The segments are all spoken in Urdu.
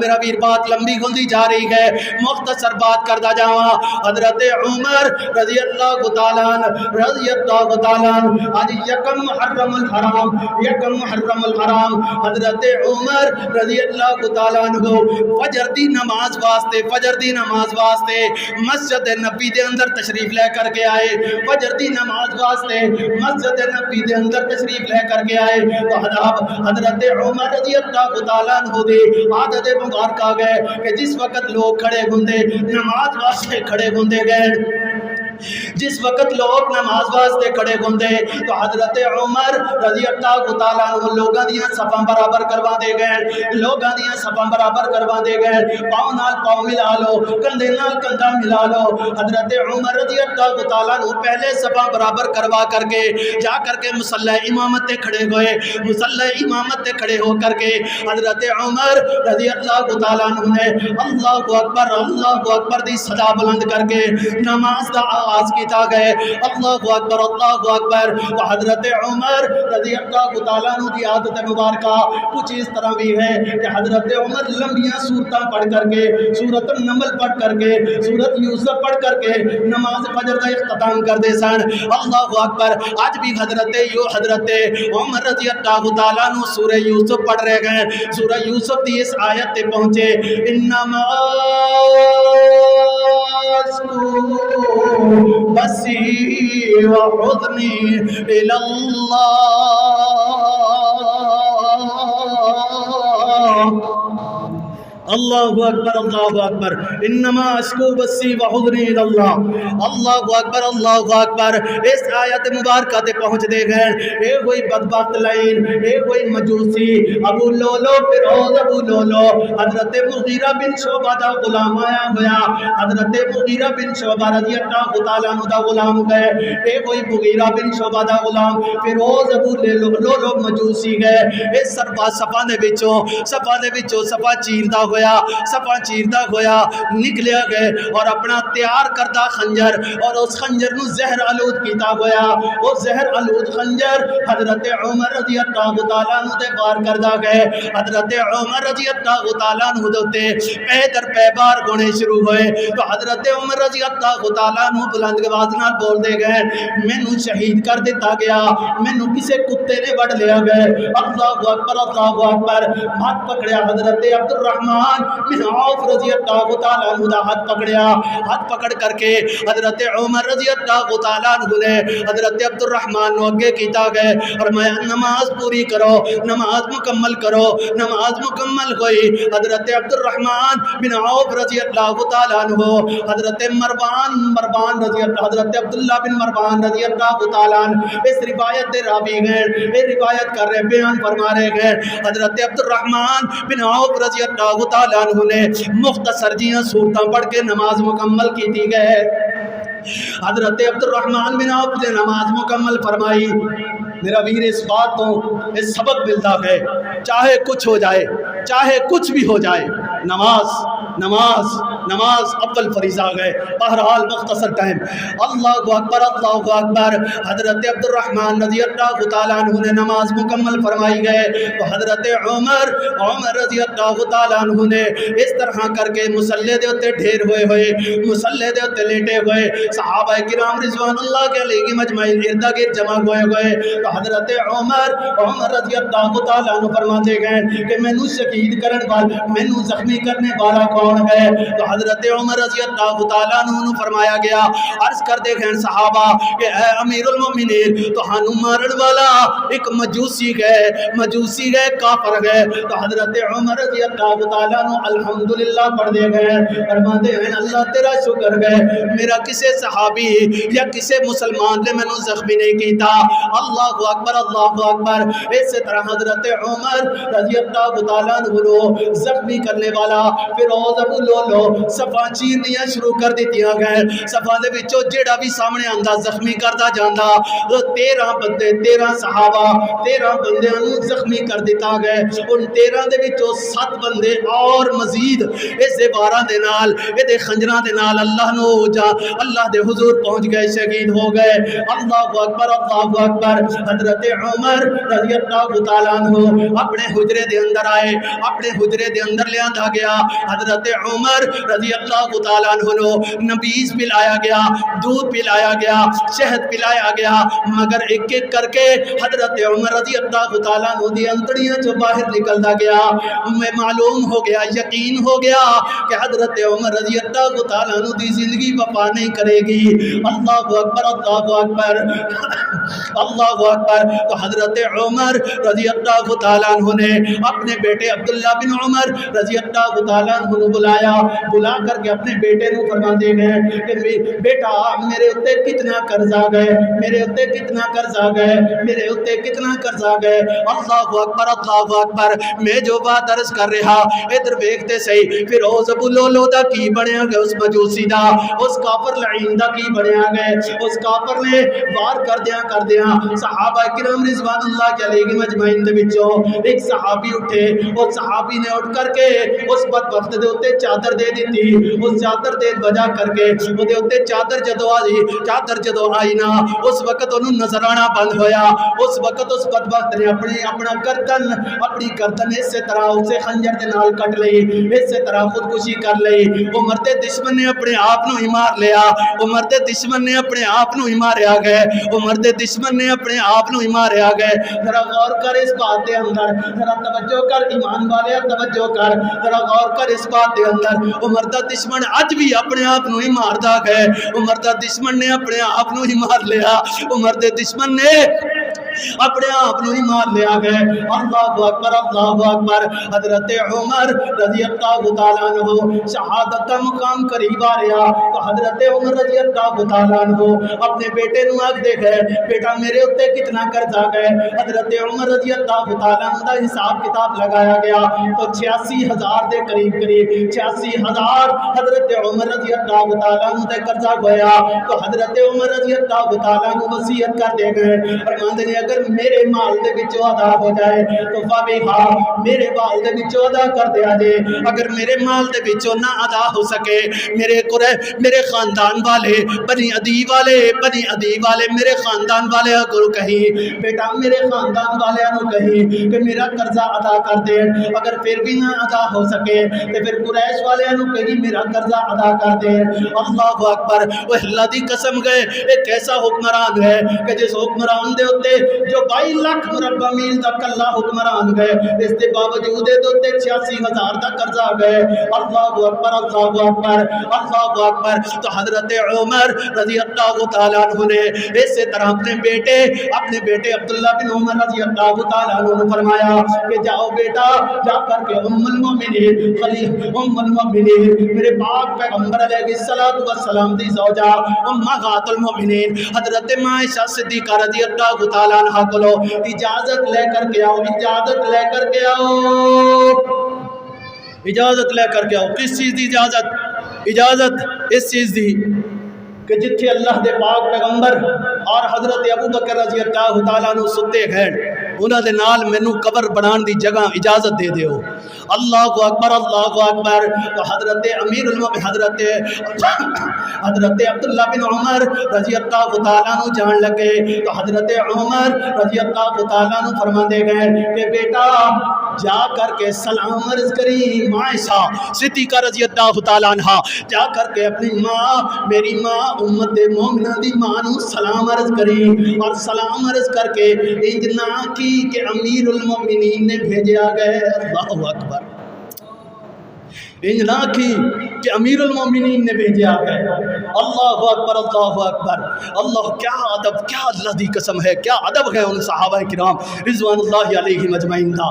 میرا ویر بات لمبی ہوندی جا رہی ہے، مختصر بات کردا جاواں۔ حضرت عمر رضی اللہ تعالیٰ آج یکم محرم الحرام، یکم محرم الحرام حضرت عمر رضی اللہ تعالیٰ عنہ فجر دی نماز واسطے، فجر دی نماز واسطے مسجد نبی دے اندر تشریف لے کر کے آئے، فجر دی نماز واسطے مسجد نبی دے اندر تشریف لے کر کے آئے تو حضرت عمر رضی اللہ تعالیٰ عنہ دی عادت مبارکہ گئے کہ جس وقت لوگ کھڑے ہوندے نماز واسطے کھڑے ہوندے گئے، جس وقت لوگ نماز واسطے کھڑے ہوندے تو حضرت عمر رضی اللہ تعالیٰ عنہ لوگاں دیاں صفاں برابر کروا دے گئے، لوگاں دیاں صفاں برابر کروا دے گئے، پاؤں نال پاؤں ملا لو، کندھے نال کندھا ملا لو۔ حضرت عمر رضی اللہ تعالیٰ عنہ پہلے صفاں برابر کروا کر کے جا کر کے مصلی امامت تے کھڑے ہوئے، مصلی امامت تے کھڑے ہو کر کے حضرت عمر رضی اللہ تعالیٰ عنہ نے اللہ اکبر دی صدا بلند کر کے نماز دا آغاز کیتا گئے، اللہ اکبر اللہ اکبر۔ تو حضرت عمر رضی اللہ تعالیٰ عنہ دی عادت مبارکہ کچھ اس طرح بھی ہے کہ حضرت عمر لمبیاں سورتاں پڑھ کر کے، سورت النمل پڑھ کر کے، سورت یوسف پڑھ کر کے نماز فجر دا اختتام کر دے سن، اللہ اکبر۔ آج بھی حضرت عمر رضی اللہ تعالیٰ عنہ سورہ یوسف پڑھ رہے گئے، سورہ یوسف دی اس آیت تے پہنچے انما بسی وحزنی الی اللہ اکبر اللہ اکبر، انما اشکو بسی وحزنی الی اللہ، اللہ اکبر اللہ اکبر۔ اس آیت مبارکہ تے پہنچ دے گئے، اے کوئی بدبخت لائن، اے کوئی مجوسی ابو لولو فیروز ابو لولو حضرت مغیرہ بن شعبہ دا غلام آیا ہویا، حضرت مغیرہ بن شعبہ رضی اللہ تعالیٰ عنہ دا غلام گئے، اے کوئی مغیرہ بن شعبہ دا غلام فیروز ابو لولو مجوسی گئے، اس صفا دے وچوں صفا چیردہ ہویا، صفا چیردہ ہویا نکلیا گئے اور اپنا تیار کردہ خنجر اور اس خنجر نو زہر آلود کیتا ہویا، وہ زہر آلود خنجر حضرت عمر رضی اللہ تعالیٰ عنہ دے بار کردہ گئے، حضرت عمر رضی اللہ تعالیٰ عنہ دوتے پہ در پہ بار گونے شروع ہوئے تو حضرت عمر رضی اللہ تعالیٰ عنہ بلند آواز نال بول دے گئے مینوں شہید کر دیتا گیا، مینوں کسے کتے نے وڈ لیا گئے، اللہ اکبر اللہ اکبر۔ ہاتھ پکڑیا حضرت عبد الرحمن بن عوف رضی اللہ تعالیٰ عنہ دا ہاتھ پکڑیا، ہاتھ پکڑ کر کے حضرت عمر رضی اللہ تعالیٰ عنہ نے حضرت عبد الرحمن نو اگے کیتا گئے اور میں نماز پوری کرو، نماز مکمل کرو، نماز مکمل ہوئی۔ حضرت عبد الرحمن بن عوف رضی اللہ تعالیٰ عنہ حضرت مروان رضی اللہ، حضرت عبداللہ بن مروان رضی اللہ تعالیٰ عنہ اس روایت دے راوی ہیں، یہ روایت کر رہے بیان فرما رہے گئے، حضرت عبد الرحمن بن عوف رضی اللہ تعالیٰ عنہ نے مختصر جیاں صورتاں پڑھ کے نماز مکمل کی تھی گئے۔ حضرت عبد الرحمن بن عوف نے نماز مکمل فرمائی۔ میرا ویر اس بات تو اس سبق ملتا ہے چاہے کچھ ہو جائے، چاہے کچھ بھی ہو جائے، نماز نماز نماز اول فریضہ گئے، بہرحال مختصر ٹائم۔ اللہ اکبر اللہ اکبر۔ حضرت عبد الرحمن رضی اللہ تعالیٰ عنہ نے نماز مکمل فرمائی گئے تو حضرت عمر رضی اللہ تعالیٰ عنہ نے اس طرح کر کے مصلی دے اتے ڈھیر ہوئے مصلی دے اتے لیٹے ہوئے صحابہ کرام رضوان اللہ کے علیہ مجمعین ارد گرد جمع ہوئے تو حضرت عمر رضی اللہ تعالیٰ عنہ فرماتے گئے کہ مینوں شہید کرنے والا، مینوں زخمی کرنے والا کون ہے؟ تو حضرت عمر رضی اللہ تعالیٰ عنہ فرمایا گیا، عرض کر دے گئے صحابہ کہ اے امیر المومنین تو ہانو مارن والا ایک مجوسی گئے کافر گئے۔ تو حضرت عمر رضی اللہ تعالیٰ عنہ الحمدللہ پڑھ دے گئے، فرماتے ہیں اللہ تیرا شکر گئے، میرا کسے صحابی یا کسے مسلمان نے مینوں زخمی نہیں کیتا۔ اللہ اکبر اللہ اکبر۔ اس طرح حضرت عمر رضی اللہ تعالیٰ عنہ زخمی کرنے والا فیروز ابو لولو صفا چیرنیاں شروع کر دیتیاں گئے صفا دے وچوں جیڑا بھی سامنے آندا زخمی کردا جاندا 13 بندے 13 صحابہ 13 بندیاں نوں زخمی کر دیتا گئے ان 13 دے وچوں 7 بندے اور مزید اس دے واراں دے نال اے دے خنجراں دے نال اللہ نو جا اللہ دے حضور پہنچ گئے شہید ہو گئے اللہ اکبر حضرت عمر رضی اللہ تعالیٰ عنہ اپنے حجرے دے اندر آئے اپنے حجرے دے اندر لے آندا گیا حضرت عمر رضی اللہ تعالیٰ عنہ نو نبیز پلایا گیا دودھ پلایا گیا شہد پلایا گیا مگر ایک ایک کر کے حضرت عمر رضی اللہ تعالیٰ عنہ دی انتڑیاں جو باہر نکلتا گیا میں معلوم ہو گیا یقین ہو گیا کہ حضرت عمر رضی اللہ تعالیٰ عنہ دی زندگی وفا نہیں کرے گی اللہ اکبر اللہ اکبر تو حضرت عمر رضی اللہ تعالیٰ عنہ نے اپنے بیٹے عبداللہ بن عمر رضی اللہ تعالیٰ عنہ نے بلایا بلا کر کے اپنے بیٹے نو فرما دے گئے کہ بیٹا میرے اتے کتنا قرضہ گئے میرے اتے کتنا قرضہ گئے میرے اتے کتنا قرضہ گئے اللہ اکبر میں جو بات عرض کر رہا ادھر دیکھتے صحیح پھر اوز ابو لولو دا کی بنیا گئے اس مجوسی دا اس کافر لعین دا کی بنیا گئے اس کافر نے وار کر دیا صحابہ کرام رضوان اللہ علیہ مجمعین دے وچوں ایک صحابی اٹھے اور صحابی نے اٹھ کر کے اس بدبخت دے اوتے چادر دے دیتی اس چادر دے بجا کر کے او دے اوتے چادر جدو آئی نا اس وقت انہوں نظر آنا بند ہویا اس وقت اس بدبخت نے اپنا گردن اس طرح اسے خنجر دے نال کٹ لئی اس طرح خودکشی کر لئی وہ مرتے دشمن نے اپنے آپ نو ہی مار لیا وہ مرتے دشمن نے اپنے آپ نو ہی ماریا گئے وہ مرتے دشمن نے اپنے آپ نو ہی ماریا گئے ذرا غور کر اس بات دے اندر ذرا توجہ کر ایمان والے توجہ کر ذرا غور کر اس بات دے اندر وہ مرتا دشمن اج بھی اپنے آپ نو ہی ماردا گئے وہ مرتا دشمن نے اپنے آپ نو ہی مار لیا وہ مرتے دشمن نے اپنے آپ نو ہی مار لیا گئے اللہ اکبر حضرت عمر رضی اللہ تعالیٰ عنہ شہادت کا مقام قریب آ رہا تو حضرت عمر رضی اللہ تعالیٰ عنہ اپنے بیٹے نو آگ دے گئے بیٹا میرے اتے کتنا قرضہ گئے حضرت عمر رضی اللہ تعالیٰ عنہ دا حساب کتاب لگایا گیا تو 86,000 دے قریب 86,000 حضرت عمر رضی اللہ تعالیٰ عنہ دے قرضہ گویا تو حضرت عمر رضی اللہ تعالیٰ عنہ وصیت کر دے گئے فرماندے نے اگر میرے مال دے وچوں ادا ہو جائے تو فابیہا میرے مال دے وچوں ادا کر دیا جے اگر میرے مال دے وچوں نہ ادا ہو سکے میرے خاندان والے بنی عدی والے میرے خاندان والے کو کہیں بیٹا میرے خاندان والے نو کہیں کہ میرا قرضہ ادا کر دے اگر پھر بھی نہ ادا ہو سکے تو پھر قریش والے نو کہیں میرا قرضہ ادا کر دے اللہ اکبر وہ اللہ دی قسم گئے ایک ایسا حکمران ہے کہ جس حکمران دے ہوتے جو 22 لاکھ مربع میل دا کلا حکمران گئے اس دے باوجود دے 86,000 دا قرضہ گئے اللہ اکبر تو حضرت عمر رضی اللہ تعالیٰ عنہ نے اسی طرح اپنے بیٹے عبداللہ بن عمر رضی اللہ تعالیٰ عنہ نے فرمایا کہ جاؤ بیٹا جا کر کے ام المؤمنین میرے پاک پیغمبر علیہ السلام دی زوجہ امہات المؤمنین حضرت عائشہ صدیقہ رضی اللہ تعالیٰ عنہ کو اجازت لے کر کے آؤ کس چیز دی اجازت اس چیز دی کہ جتھے اللہ دے پاک پیغمبر اور حضرت ابو بکر رضی اللہ تعالیٰ عنہ ستے گئے انہاں دے نال مینوں قبر بنان دی جگہ اجازت دے دیو اللہ اکبر تو حضرت امیر المؤمنین حضرت عبداللہ بن عمر رضی اللہ تعالیٰ عنہ جان لگے تو حضرت عمر رضی اللہ تعالیٰ عنہ فرما دے گئے کہ بیٹا جا کر کے سلام عرض کری عائشہ صدیقہ رضی اللہ تعالیٰ عنہ جا کر کے اپنی ماں میری ماں امت مومنہ دی ماں نو سلام عرض کری اور سلام عرض کر کے انجنا کی کہ امیر المؤمنین نے بھیجا گئے اللہ اکبر انجنا کی کہ امیر المؤمنین نے بھیجا گئے اللہ اکبر اللہ کیا ادب کیا اللہ دی قسم ہے کیا ادب ہے ان صحابہ کرام رضوان اللہ علیہ مجمعین دا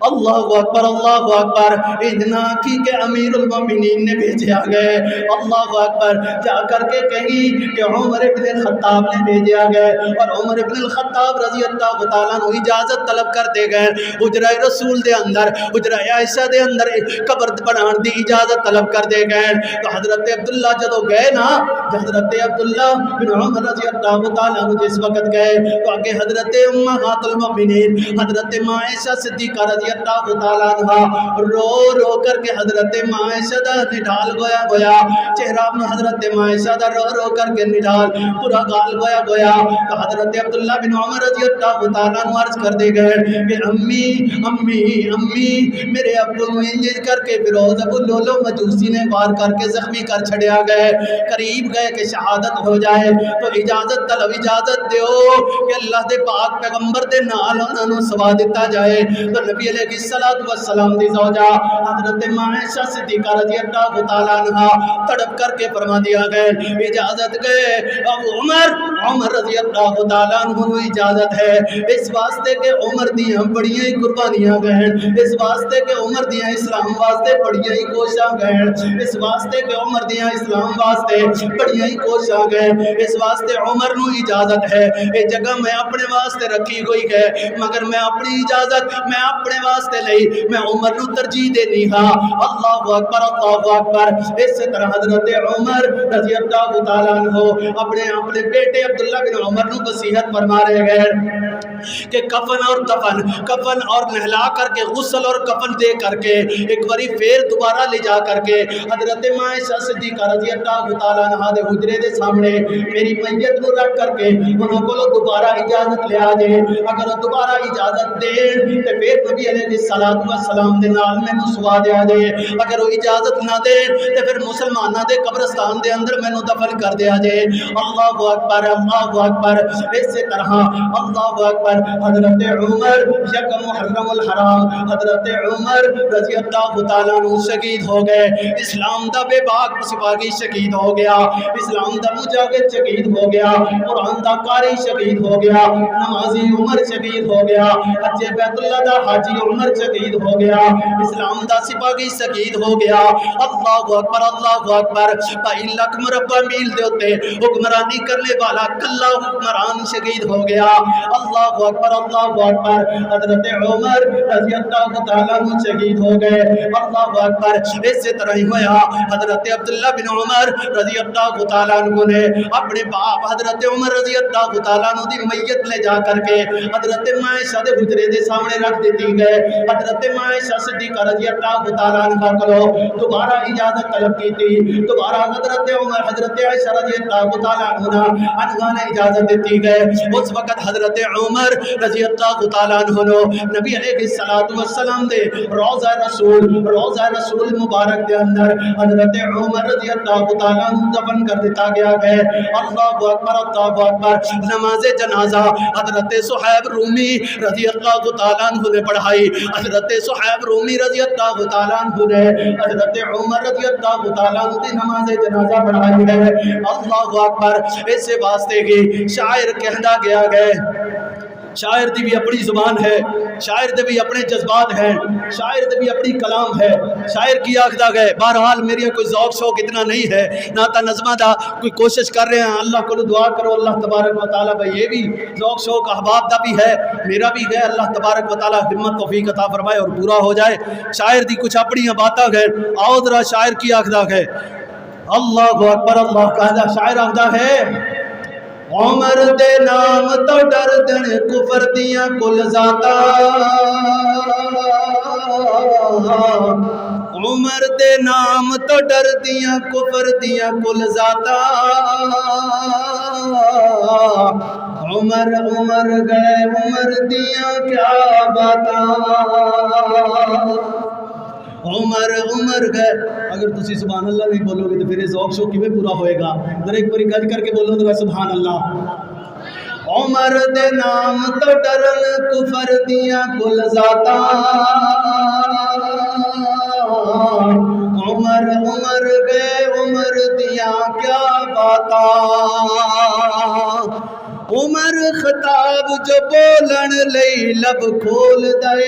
اللہ اکبر اتنا کی کہ امیر المومنین نے بھیجا گئے، اللہ اکبر جا کر کے کہیں کہ عمر ابن الخطاب نے بھیجا گئے، اور عمر ابن الخطاب رضی اللہ تعالیٰ عنہ اجازت طلب کرتے گئے حجرہ رسول دے اندر، حجرہ عائشہ دے اندر قبر بنان دی اجازت طلب کر دے گئے۔ تو حضرت عبداللہ جدو گئے نا، حضرت عبداللہ بن عمر رضی اللہ تعالیٰ عنہ جس وقت گئے تو آگے حضرت امہات المؤمنین حضرت عائشہ صدیقہ رضی اللہ تعالیٰ عنہ رو رو کر کے حضرت عائشہ دا نڈال گویا گویا، چہرہ حضرت عائشہ دا رو رو کر کے نڈال پورا گال گویا گویا۔ تو حضرت عبداللہ بن عمر رضی اللہ تعالیٰ عنہ عرض کر دے گئے کہ امی امی امی میرے ابو نو انجز کر کے فیروز ابو لولو مجوسی نے وار کر کے زخمی کر چھڑیا گئے، قریب گئے کہ شہادت ہو جائے، تو اجازت طلب، اجازت دیو کہ اللہ دے پاک پیغمبر دے نال انہاں نو سوا دتا جائے۔ تو نبی علیہ الصلوۃ والسلام دی زوجہ حضرت عائشہ صدیقہ رضی اللہ تعالیٰ عنہ تڑپ کر کے فرما دیا گئے اجازت گئے اب عمر رضی اللہ تعالیٰ عنہ نو اجازت ہے، اس واسطے کہ عمر دیاں بڑیاں ہی قربانیاں گئے، اس واسطے کہ عمر دیاں اسلام واسطے بڑیاں ہی کوشاں گئے، اس واسطے کہ عمر دیاں اسلام واسطے بڑیاں ہی کوشاں گئے، اس واسطے عمر نو اجازت ہے۔ یہ جگہ میں اپنے واسطے رکھی ہوئی ہے، مگر میں اپنی اجازت میں اپنے واسطے لئی، میں عمر نو ترجیح دینی ہاں۔ اللہ اکبر اللہ اکبر۔ اس طرح حضرت عمر رضی اللہ تعالیٰ عنہ اپنے بیٹے عبداللہ بن عمر نو وصیت فرما رہے گئے کہ کفن اور دفن، کفن اور نہلا کر کے غسل اور کفن دے کر کے ایک باری پھر دوبارہ لے جا کر کے حضرت عائشہ صدیقہ رضی اللہ تعالیٰ عنہ دے حجرے دے سامنے میری میت نو رکھ کر کے انہوں کو دوبارہ اجازت لے آجے، اگر دوبارہ اجازت دین تو پھر نبی علیہ السلام دے نال میں نو سوا دے آجے، اگر وہ اجازت نہ دین تو پھر مسلمانہ دے قبرستان دے اندر میں نو دفن کر دے آجے۔ اللہ اکبر اللہ اکبر۔ اسی طرح اللہ اکبر حضرت عمر یک محرم الحرام حضرت عمر رضی اللہ تعالیٰ عنہ شہید ہو گئے، اسلام دا بے باک سپاہی شہید ہو گیا، اسلام دا مجاہد شہید ہو گیا، قرآن دا قاری شہید ہو گیا، نمازی عمر شہید ہو گیا، حج بیت اللہ دا حاجی عمر شہید ہو گیا، اسلام دا سپاہی شہید ہو گیا۔ اللہ اکبر اللہ اکبر۔ 2 لاکھ مربع میل دے ہوتے حکمرانی کرنے والا کلا حکمران شہید ہو گیا۔ اللہ اکبر اللہ اکبر۔ حضرت عمر رضی اللہ تعالیٰ عنہ شہید ہو گئے۔ اللہ اکبر۔ اسی طرح ہی ہوا حضرت عبداللہ بن عمر رضی اللہ تعالیٰ عنہ نے اپنے باپ حضرت عمر رضی اللہ تعالیٰ عنہ دی میت لے جا کر کے حضرت عائشہ دے حجرے دے سامنے رکھ دیتی گئے۔ حضرت عائشہ صدیقہ رضی اللہ تعالیٰ عنہ کو دوبارہ اجازت طلب کی تھی، دوبارہ حضرت عمر حضرت عائشہ رضی اللہ تعالیٰ عنہ نے اجازت دیتی گئے۔ اس وقت حضرت عمر رضی اللہ تعالیٰ عنہ نبی علیہ السلام دے روضہ رسول مبارک دے اندر حضرت عمر رضی اللہ تعالیٰ عنہ دفن کر دیتا گیا ہے۔ اللہ اکبر اللہ اکبر۔ نماز جنازہ حضرت صہیب رومی رضی اللہ تعالیٰ عنہ نے پڑھائی، حضرت صہیب رومی رضی اللہ تعالیٰ عنہ نے حضرت عمر رضی اللہ تعالیٰ عنہ کی نماز جنازہ پڑھائی ہے۔ اللہ اکبر۔ اس واسطے کی شاعر کہنا گیا گئے، شاعر دی بھی اپنی زبان ہے، شاعر دے بھی اپنے جذبات ہیں، شاعر دے بھی اپنی کلام ہے، شاعر کی آخدہ گئے۔ بہرحال میری کوئی ذوق شوق اتنا نہیں ہے، نہ تا نظمہ دا کوئی کوشش کر رہے ہیں، اللہ کو دعا کرو اللہ تبارک و تعالیٰ بھائی یہ بھی ذوق شوق احباب دا بھی ہے، میرا بھی ہے، اللہ تبارک و تعالیٰ ہمت توفیق عطا فرمائے اور پورا ہو جائے۔ شاعر دی کچھ اپنی باتاں گئے، آؤ ذرا شاعر کی آخدہ گئے۔ اللہ اکبر اللہ کا شاعر آخدہ ہے، عمر دے نام تو ڈر دن کفر دیاں کل ذاتا، عمر دے نام تو ڈر دیاں کفر دیاں کل ذاتا، عمر عمر گئے عمر دیاں کیا باتا، عمر گئے۔ اگر تسی سبحان اللہ نہیں بولو گے تو پھر ذوق شوق کیویں پورا ہوئے گا؟ ذرا ایک باری گج کر کے بولو ذرا سبحان اللہ۔ عمر دے نام تو ڈرن کفر دیاں کل ذاتا، عمر عمر گئے عمر دیاں کیا باتا، عمر خطاب جو بولن لئی لب کھول دے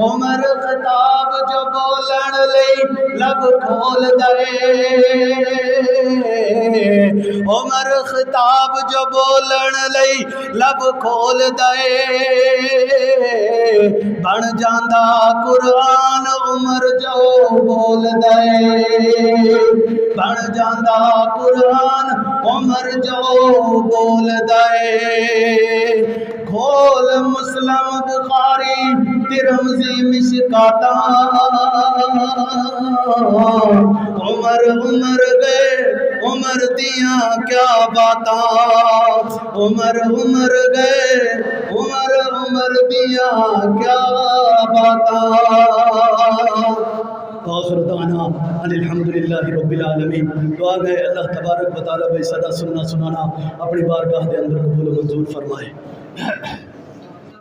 عمر خطاب جو بولن لئی لب کھول دے عمر خطاب جو بولن لئی لب کھول دے بن جاندا قرآن عمر جو بول دے بن جاندا قرآن عمر جو بول دے کھول مسلم بخاری ترمذی مشکاتاں عمر عمر گئے عمر دیاں کیا باتاں عمر عمر گئے عمر عمر دیاں کیا باتاں آخر دعوانا ان الحمدللہ رب العالمین دعا گئے اللہ تبارک و تعالیٰ بھائی صدا سننا سنانا اپنی بارگاہ دے اندر قبول و منظور فرمائے